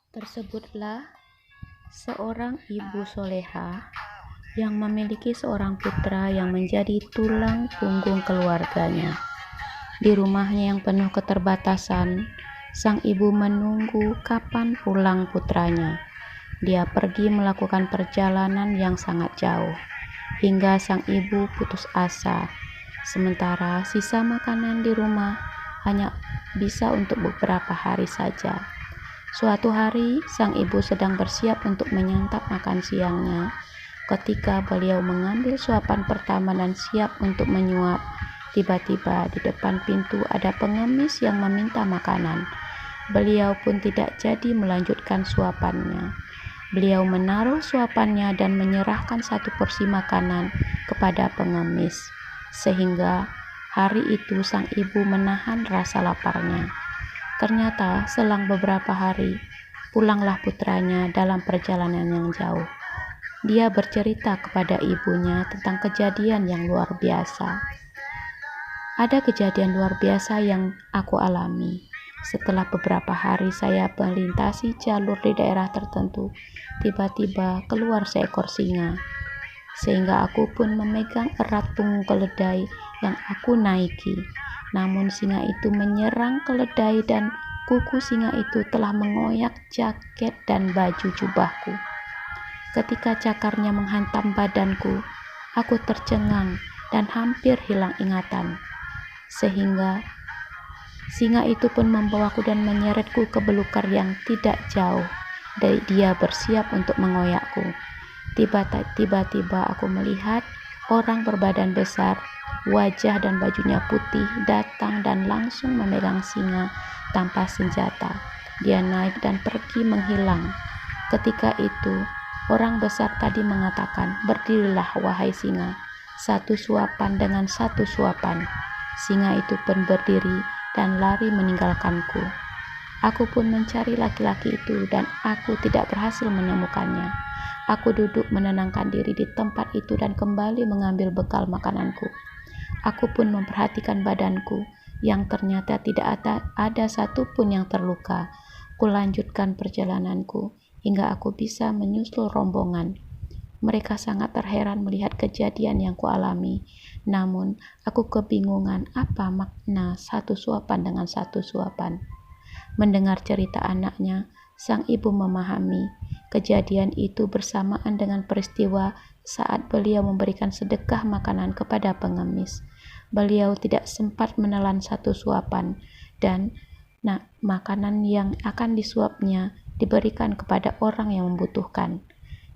Tersebutlah seorang ibu soleha yang memiliki seorang putra yang menjadi tulang punggung keluarganya. Di rumahnya yang penuh keterbatasan, sang ibu menunggu kapan pulang putranya. Dia pergi melakukan perjalanan yang sangat jauh, hingga sang ibu putus asa. Sementara sisa makanan di rumah hanya bisa untuk beberapa hari saja. Suatu hari, sang ibu sedang bersiap untuk menyantap makan siangnya. Ketika beliau mengambil suapan pertama dan siap untuk menyuap, tiba-tiba di depan pintu ada pengemis yang meminta makanan. Beliau pun tidak jadi melanjutkan suapannya. Beliau menaruh suapannya dan menyerahkan satu porsi makanan kepada pengemis, sehingga hari itu sang ibu menahan rasa laparnya. Ternyata selang beberapa hari, pulanglah putranya dalam perjalanan yang jauh. Dia bercerita kepada ibunya tentang kejadian yang luar biasa. Ada kejadian luar biasa yang aku alami. Setelah beberapa hari saya melintasi jalur di daerah tertentu, tiba-tiba keluar seekor singa. Sehingga aku pun memegang erat punggung keledai yang aku naiki. Namun singa itu menyerang keledai dan kuku singa itu telah mengoyak jaket dan baju jubahku. Ketika cakarnya menghantam badanku, aku tercengang dan hampir hilang ingatan. Sehingga singa itu pun membawaku dan menyeretku ke belukar yang tidak jauh. Dia bersiap untuk mengoyakku. Tiba-tiba aku melihat orang berbadan besar, wajah dan bajunya putih, datang dan langsung memegang singa tanpa senjata. Dia naik dan pergi menghilang. Ketika itu, orang besar tadi mengatakan, "Berdirilah wahai singa, satu suapan dengan satu suapan." Singa itu pun berdiri dan lari meninggalkanku. Aku pun mencari laki-laki itu dan aku tidak berhasil menemukannya. Aku duduk menenangkan diri di tempat itu dan kembali mengambil bekal makananku. Aku pun memperhatikan badanku yang ternyata tidak ada satupun yang terluka. Kulanjutkan perjalananku hingga aku bisa menyusul rombongan. Mereka sangat terheran melihat kejadian yang kualami. Namun, aku kebingungan apa makna satu suapan dengan satu suapan. Mendengar cerita anaknya, sang ibu memahami kejadian itu bersamaan dengan peristiwa saat beliau memberikan sedekah makanan kepada pengemis. Beliau tidak sempat menelan satu suapan dan makanan yang akan disuapnya diberikan kepada orang yang membutuhkan.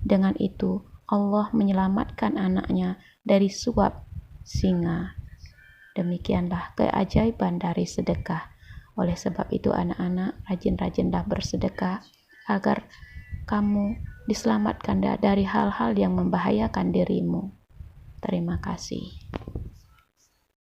Dengan itu, Allah menyelamatkan anaknya dari suap singa. Demikianlah keajaiban dari sedekah. Oleh sebab itu anak-anak, rajin-rajinlah bersedekah agar kamu diselamatkan dari hal-hal yang membahayakan dirimu. Terima kasih.